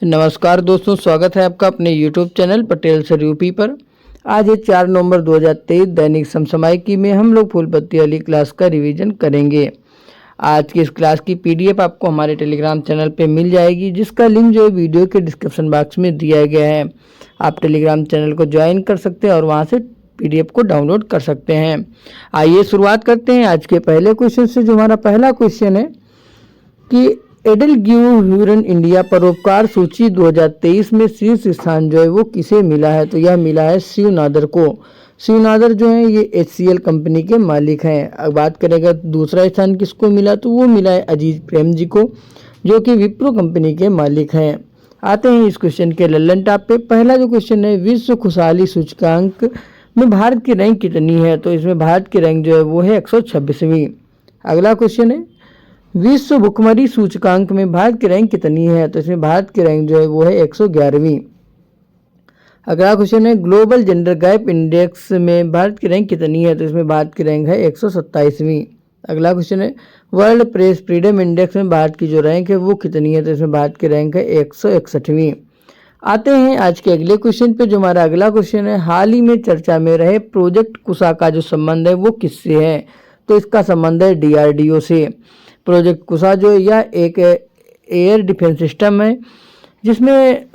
नमस्कार दोस्तों, स्वागत है आपका अपने YouTube channel Patel sir UP पर। आज है 4 नवंबर 2023 दैनिक समसामयिकी में हम लोग फूल पत्ती वाली क्लास का रिवीजन करेंगे। आज की इस क्लास की PDF आपको हमारे टेलीग्राम चैनल पे मिल जाएगी, जिसका लिंक जो है वीडियो के डिस्क्रिप्शन बॉक्स में दिया गया है। आप टेलीग्राम चैनल को ज्वाइन कर सकते हैं और वहाँ से PDF को डाउनलोड कर सकते हैं। आइए शुरुआत करते हैं आज के पहले क्वेश्चन से। जो हमारा पहला क्वेश्चन है कि एडल ह्यूरन इंडिया परोपकार सूची 2023 में शीर्ष स्थान जो है वो किसे मिला है? तो यह मिला है शिव नादर को। शिव नादर जो है ये HCL कंपनी के मालिक हैं। अब बात करेगा दूसरा स्थान किसको मिला, तो वो मिला है अजीज प्रेम जी को, जो कि विप्रो कंपनी के मालिक हैं। आते हैं इस क्वेश्चन के लल्लन टॉप पे। पहला जो क्वेश्चन है, विश्व खुशहाली सूचकांक में भारत की रैंक कितनी है? तो इसमें भारत की रैंक जो है वो है 126वीं। अगला क्वेश्चन है, विश्व भुखमरी सूचकांक में भारत की रैंक कितनी है? तो इसमें भारत की रैंक जो है वो है 111वीं। अगला क्वेश्चन है, ग्लोबल जेंडर गैप इंडेक्स में भारत की रैंक कितनी है? तो इसमें भारत की रैंक है 127वीं। अगला क्वेश्चन है, वर्ल्ड प्रेस फ्रीडम इंडेक्स में भारत की जो रैंक है वो कितनी है? तो इसमें भारत की रैंक है 161वीं। आते हैं आज के अगले क्वेश्चन पे। जो हमारा अगला क्वेश्चन है, हाल ही में चर्चा में रहे प्रोजेक्ट कुशा का जो संबंध है वो किससे है? तो इसका संबंध है DRDO से। प्रोजेक्ट कुशा जो है यह एक एयर डिफेंस सिस्टम है, जिसमें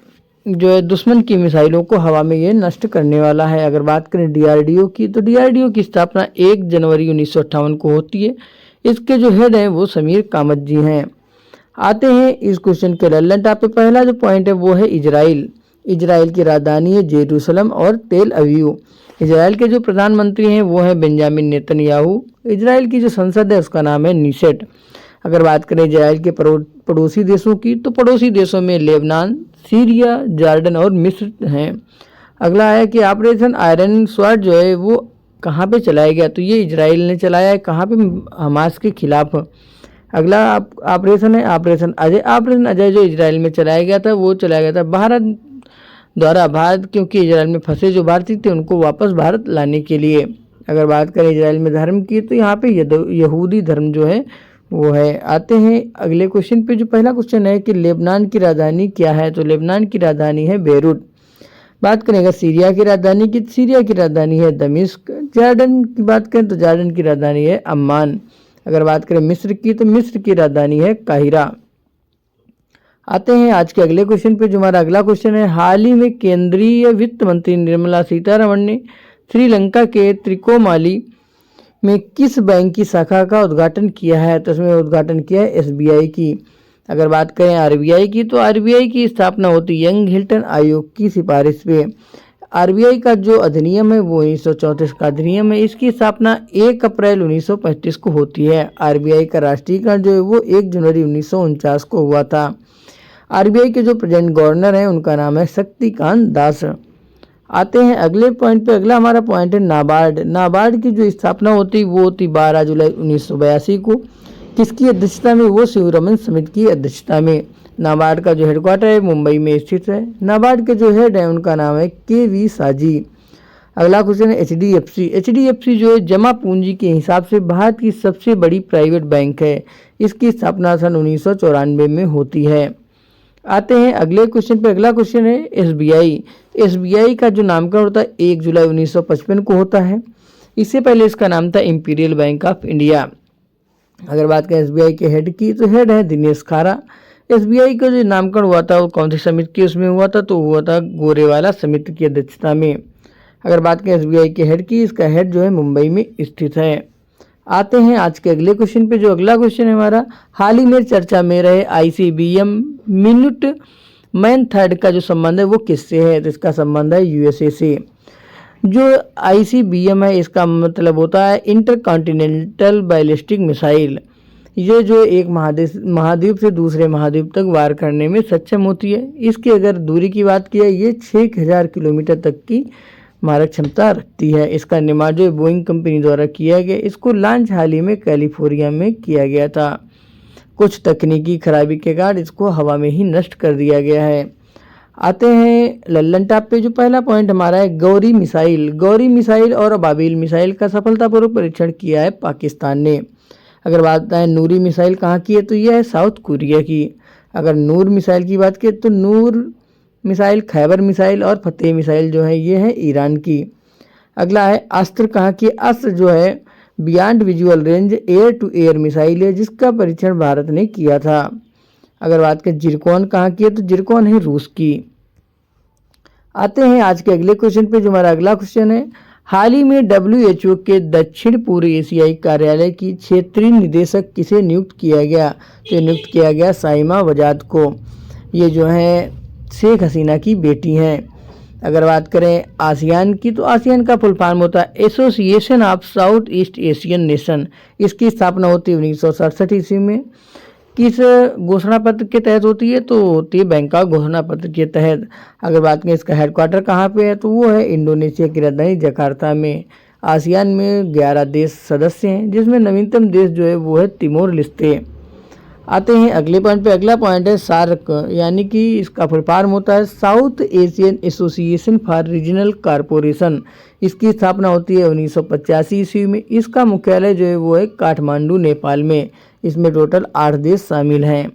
जो है दुश्मन की मिसाइलों को हवा में ये नष्ट करने वाला है। अगर बात करें DRDO की, तो DRDO की स्थापना 1 जनवरी 1958 को होती है। इसके जो हेड हैं वो समीर कामत जी हैं। आते हैं इस क्वेश्चन के लल्लन टॉप पे। पहला जो पॉइंट है वो है इजराइल। इजराइल की राजधानी है जेरूसलम और तेल अवीव। इजराइल के जो प्रधानमंत्री हैं वो हैं बेंजामिन नेतन्याहू। इजराइल की जो संसद है उसका नाम है नीसेट। अगर बात करें इजराइल के पड़ोसी देशों की, तो पड़ोसी देशों में लेबनान, सीरिया, जॉर्डन और मिस्र हैं। अगला है कि ऑपरेशन आयरन स्वॉर्ड जो है वो कहाँ पे चलाया गया? तो ये इजराइल ने चलाया है। कहाँ पे? हमास के खिलाफ। अगला ऑपरेशन है ऑपरेशन अजय। ऑपरेशन अजय जो इजराइल में चलाया गया था वो चलाया गया था भारत द्वारा। भारत क्योंकि इजराइल में फंसे जो भारतीय थे उनको वापस भारत लाने के लिए। अगर बात करें इजराइल में धर्म की, तो यहाँ पे यहूदी धर्म जो है वो है। आते हैं अगले क्वेश्चन पे। जो पहला क्वेश्चन है कि लेबनान की राजधानी क्या है? तो लेबनान की राजधानी है बेरूत। बात करेंगे सीरिया की राजधानी की, सीरिया की राजधानी है दमिश्क। जॉर्डन की बात करें तो जॉर्डन की राजधानी है अम्मान। अगर बात करें मिस्र की, तो मिस्र की राजधानी है काहिरा। आते हैं आज के अगले क्वेश्चन पे। जो हमारा अगला क्वेश्चन है, हाल ही में केंद्रीय वित्त मंत्री निर्मला सीतारमण ने श्रीलंका के त्रिकोमाली में किस बैंक की शाखा का उद्घाटन किया है? तो इसमें उद्घाटन किया है SBI की। अगर बात करें RBI की, तो RBI की स्थापना होती यंग हिल्टन आयोग की सिफारिश पे। RBI का जो अधिनियम है वो 1934 का अधिनियम है। इसकी स्थापना 1 अप्रैल 1935 को होती है। RBI का राष्ट्रीयकरण जो है वो 1 जनवरी 1949 को हुआ था। RBI के जो प्रेजेंट गवर्नर हैं उनका नाम है शक्तिकांत दास। आते हैं अगले पॉइंट पे। अगला हमारा पॉइंट है नाबार्ड। नाबार्ड की जो स्थापना होती वो होती 12 जुलाई 1982 को। किसकी अध्यक्षता में? वो शिवरमन समित की अध्यक्षता में। नाबार्ड का जो हेडक्वार्टर है मुंबई में स्थित है। नाबार्ड के जो हेड है उनका नाम है KV साजी। अगला क्वेश्चन है HDFC। HDFC जो है जमा पूंजी के हिसाब से भारत की सबसे बड़ी प्राइवेट बैंक है। इसकी स्थापना सन 1994 में होती है। आते हैं अगले क्वेश्चन पे। अगला क्वेश्चन है SBI। SBI का जो नामकरण होता है 1 जुलाई 1955 को होता है। इससे पहले इसका नाम था इंपीरियल बैंक ऑफ इंडिया। अगर बात करें SBI के हेड की, तो हेड है दिनेश खारा। SBI का जो नामकरण हुआ था वो कौन सी समिति की उसमें हुआ था? तो हुआ था गोरेवाला समिति की अध्यक्षता में। अगर बात करें SBI के हेड की, इसका हेड जो है मुंबई में स्थित है। आते हैं आज के अगले क्वेश्चन पे। जो अगला क्वेश्चन है हमारा, हाल ही में चर्चा में रहे ICBM मिनट मैन थर्ड का जो संबंध है वो किससे है? तो इसका संबंध है USA से। जो ICBM है इसका मतलब होता है इंटरकॉन्टिनेंटल बैलिस्टिक मिसाइल। ये जो एक महाद्वीप से दूसरे महाद्वीप तक वार करने में सक्षम होती है। इसकी अगर दूरी की बात की है, ये 6000 किलोमीटर तक की मारक क्षमता रखती है। इसका निर्माण जो बोइंग कंपनी द्वारा किया गया। इसको लॉन्च हाल ही में कैलिफोर्निया में किया गया था। कुछ तकनीकी खराबी के कारण इसको हवा में ही नष्ट कर दिया गया है। आते हैं लल्लन टॉप पे। जो पहला पॉइंट हमारा है गौरी मिसाइल। गौरी मिसाइल और अबाबिल मिसाइल का सफलतापूर्वक परीक्षण किया है पाकिस्तान ने। अगर बात है नूरी मिसाइल कहाँ की है, तो यह है साउथ कोरिया की। अगर नूर मिसाइल की बात करें तो नूर मिसाइल, खैबर मिसाइल और फतेह मिसाइल जो है ये है ईरान की। अगला है अस्त्र कहाँ की? अस्त्र जो है beyond visual range air to air missile है, जिसका परीक्षण भारत ने किया था। अगर बात करें जिरकॉन कहाँ की है तो जिरकॉन है रूस की। आते हैं आज के अगले क्वेश्चन पे, जो हमारा अगला क्वेश्चन है, हाल ही में WHO के दक्षिण पूर्व एशियाई कार्यालय की क्षेत्रीय निदेशक किसे नियुक्त किया गया? तो नियुक्त किया गया साइमा वजाद को। ये जो है शेख हसीना की बेटी हैं। अगर बात करें आसियान की तो आसियान का फुल फॉर्म होता है association of south east Asian nation. इसकी स्थापना होती है 1967 ईस्वी में। किस घोषणा पत्र के तहत होती है? तो होती है बैंकॉक घोषणा पत्र के तहत। अगर बात करें इसका हेडक्वार्टर कहाँ पे है तो वो है इंडोनेशिया की राजधानी जकार्ता में। आसियान में 11 देश सदस्य हैं, जिसमें नवीनतम देश जो है वो है तिमोर लेस्ते। आते हैं अगले पॉइंट पे। अगला पॉइंट है सार्क, यानी कि इसका फुल फॉर्म होता है south Asian association for regional corporation. इसकी स्थापना होती है 1985 ईस्वी में। इसका मुख्यालय जो है वो है काठमांडू नेपाल में। इसमें टोटल 8 देश शामिल हैं।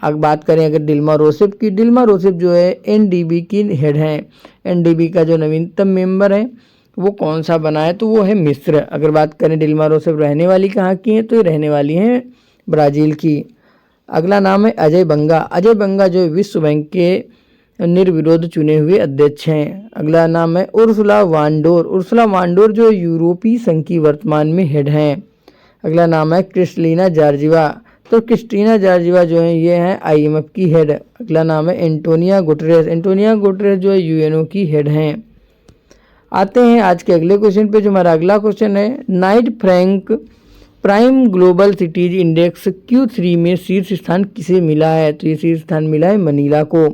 अब बात करें अगर दिल्मा रोसेफ की, दिल्मा रोसेफ जो है NDB की हेड हैं। NDB का जो नवीनतम मेंबर है वो कौन सा बना है? तो वो है मिस्र। अगर बात करें दिल्मा रोसेफ रहने वाली कहाँ की है तो ये रहने वाली हैं ब्राज़ील की। अगला नाम है अजय बंगा। अजय बंगा जो विश्व बैंक के निर्विरोध चुने हुए अध्यक्ष हैं। अगला नाम है उर्सुला वांडोर। उर्सुला वांडोर जो यूरोपीय संघ की वर्तमान में हेड हैं। अगला नाम है क्रिस्टलिना जॉर्जिवा। तो क्रिस्टीना जॉर्जिवा जो है ये हैं IMF की हेड। अगला नाम है एंटोनिया गुटरेस। एंटोनिया गुटरेस जो है UNO की हेड हैं। आते हैं आज के अगले क्वेश्चन पे, जो हमारा अगला क्वेश्चन है, Knight Frank prime global cities index Q3 में शीर्ष स्थान किसे मिला है? तो ये शीर्ष स्थान मिला है मनीला को।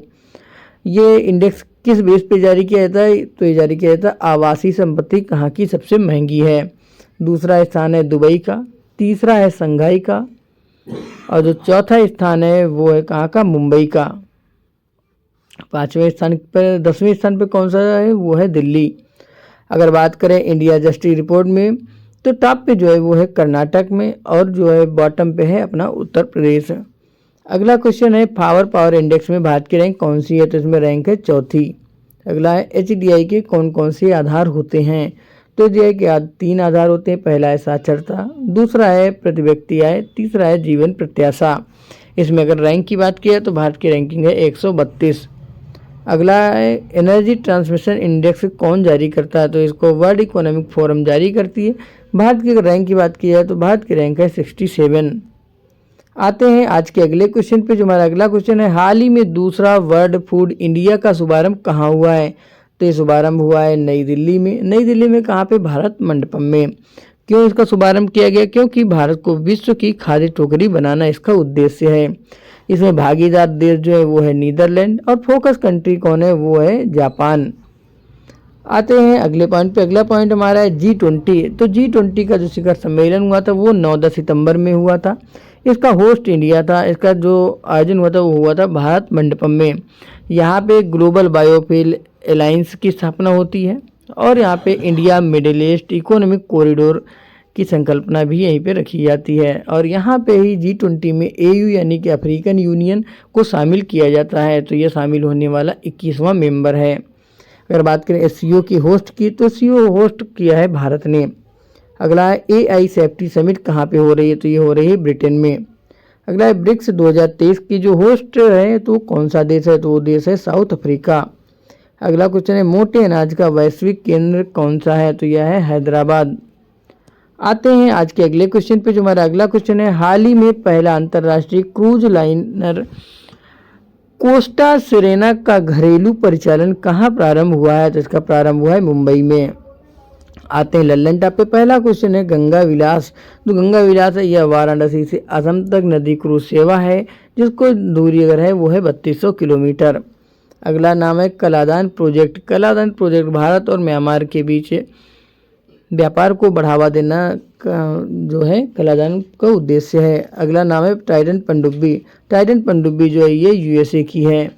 ये इंडेक्स किस बेस पे जारी किया जाता है? तो ये जारी किया जाता है आवासीय संपत्ति कहाँ की सबसे महंगी है। दूसरा स्थान है दुबई का, तीसरा है संघाई का, और जो चौथा स्थान है वो है कहाँ का? मुंबई का। 5वें स्थान पर 10वें स्थान पर कौन सा है? वो है दिल्ली। अगर बात करें इंडिया जस्टिस रिपोर्ट में तो टॉप पे जो है वो है कर्नाटक में, और जो है बॉटम पे है अपना उत्तर प्रदेश। अगला क्वेश्चन है पावर इंडेक्स में भारत की रैंक कौन सी है? तो इसमें रैंक है चौथी। अगला है HDI के कौन कौन से आधार होते हैं? तो HDI के 3 आधार होते हैं। पहला है साक्षरता, दूसरा है प्रति व्यक्ति आय, तीसरा है जीवन प्रत्याशा। इसमें अगर रैंक की बात की है तो भारत की रैंकिंग है 132। अगला है एनर्जी ट्रांसमिशन इंडेक्स कौन जारी करता है? तो इसको वर्ल्ड इकोनॉमिक फोरम जारी करती है। भारत की रैंक की बात की जाए तो भारत की रैंक है 67। आते हैं आज के अगले क्वेश्चन पे, जो हमारा अगला क्वेश्चन है, हाल ही में दूसरा वर्ल्ड फूड इंडिया का शुभारंभ कहाँ हुआ है? तो ये शुभारंभ हुआ है नई दिल्ली में। नई दिल्ली में कहाँ पे? भारत मंडपम में। क्यों इसका शुभारंभ किया गया? क्योंकि भारत को विश्व की खाद्य टोकरी बनाना इसका उद्देश्य है। इसमें भागीदार देश जो है वो है नीदरलैंड, और फोकस कंट्री कौन है? वो है जापान। आते हैं अगले पॉइंट पे। अगला पॉइंट हमारा है G20। तो G20 का जो शिखर सम्मेलन हुआ था वो 9-10 सितंबर में हुआ था। इसका होस्ट इंडिया था। इसका जो आयोजन हुआ था वो हुआ था भारत मंडपम में। यहाँ पे ग्लोबल बायोफ्यूल अलायंस की स्थापना होती है, और यहाँ पे India middle east economic corridor की संकल्पना भी यहीं पे रखी जाती है। और यहाँ पे ही G20 में AU यानी कि अफ्रीकन यूनियन को शामिल किया जाता है। तो ये शामिल होने वाला 21वां मेंबर है। अगर बात करें SCO की होस्ट की, तो SCO होस्ट किया है भारत ने। अगला है AI सेफ्टी समिट कहाँ पे हो रही है? तो ये हो रही है ब्रिटेन में। अगला है ब्रिक्स 2023 की जो होस्ट है तो कौन सा देश है? तो वो देश है साउथ अफ्रीका। अगला क्वेश्चन है मोटे अनाज का वैश्विक केंद्र कौन सा है? तो यह है हैदराबाद। आते हैं आज के अगले क्वेश्चन पे, जो हमारा अगला क्वेश्चन है, हाल ही में पहला अंतर्राष्ट्रीय क्रूज लाइनर कोस्टा सिरेना का घरेलू परिचालन कहाँ प्रारंभ हुआ है? तो इसका प्रारंभ हुआ है मुंबई में। आते हैं लल्लन टॉप पे। पहला क्वेश्चन है गंगा विलास। तो गंगा विलास है यह वाराणसी से असम तक नदी क्रूज सेवा है, जिसको दूरी अगर है वो है 3200 किलोमीटर। अगला नाम है कलादान प्रोजेक्ट। कलादान प्रोजेक्ट भारत और म्यांमार के बीच व्यापार को बढ़ावा देना का जो है कलादान का उद्देश्य है। अगला नाम है टाइटन पनडुब्बी। टाइटन पनडुब्बी जो है ये USA की है।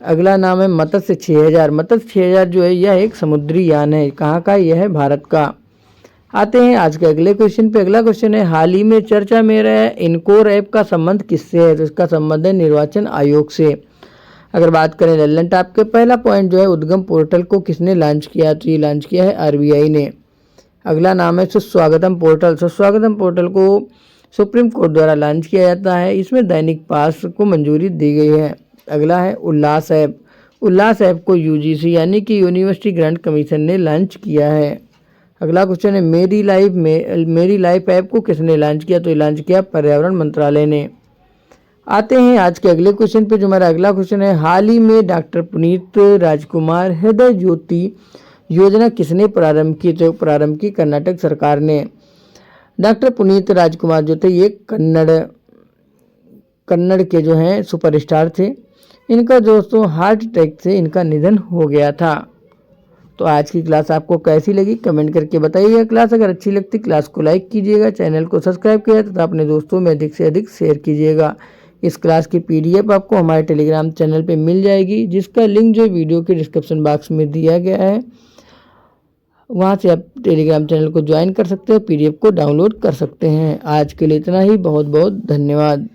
अगला नाम है मत्स्य 6000। मत्स्य 6000 जो है यह एक समुद्री यान है। कहाँ का? यह है भारत का। आते हैं आज के अगले क्वेश्चन पे। अगला क्वेश्चन है, हाल ही में चर्चा में रहा इनकोर ऐप का संबंध किससे है? तो इसका संबंध है निर्वाचन आयोग से। अगर बात करें लल्लन टॉप के, पहला पॉइंट जो है उद्गम पोर्टल को किसने लॉन्च किया? तो ये लॉन्च किया है आरबीआई ने। अगला नाम है सुस्वागतम पोर्टल। सुस्वागतम पोर्टल को सुप्रीम कोर्ट द्वारा लॉन्च किया जाता है। इसमें दैनिक पास को मंजूरी दी गई है। अगला है उल्लास ऐप। उल्लास ऐप को यूजीसी यानी कि यूनिवर्सिटी ग्रांट कमीशन ने लॉन्च किया है। अगला क्वेश्चन है, मेरी लाइफ ऐप को किसने लॉन्च किया? तो ये लॉन्च किया पर्यावरण मंत्रालय ने। आते हैं आज के अगले क्वेश्चन पे, जो हमारा अगला क्वेश्चन है, हाल ही में डॉक्टर पुनीत राजकुमार हृदय ज्योति योजना किसने प्रारंभ की? तो प्रारंभ की कर्नाटक सरकार ने। डॉक्टर पुनीत राजकुमार जो थे ये कन्नड़ के जो हैं सुपरस्टार थे। इनका दोस्तों हार्ट अटैक से इनका निधन हो गया था। तो आज की क्लास आपको कैसी लगी कमेंट करके बताइएगा। क्लास अगर अच्छी लगती क्लास को लाइक कीजिएगा, चैनल को सब्सक्राइब कीजिएगा तथा अपने दोस्तों में अधिक से अधिक शेयर कीजिएगा। इस क्लास की पीडीएफ आपको हमारे टेलीग्राम चैनल पे मिल जाएगी, जिसका लिंक जो वीडियो के डिस्क्रिप्शन बॉक्स में दिया गया है। वहाँ से आप टेलीग्राम चैनल को ज्वाइन कर सकते हो, पीडीएफ को डाउनलोड कर सकते हैं। आज के लिए इतना ही, बहुत बहुत धन्यवाद।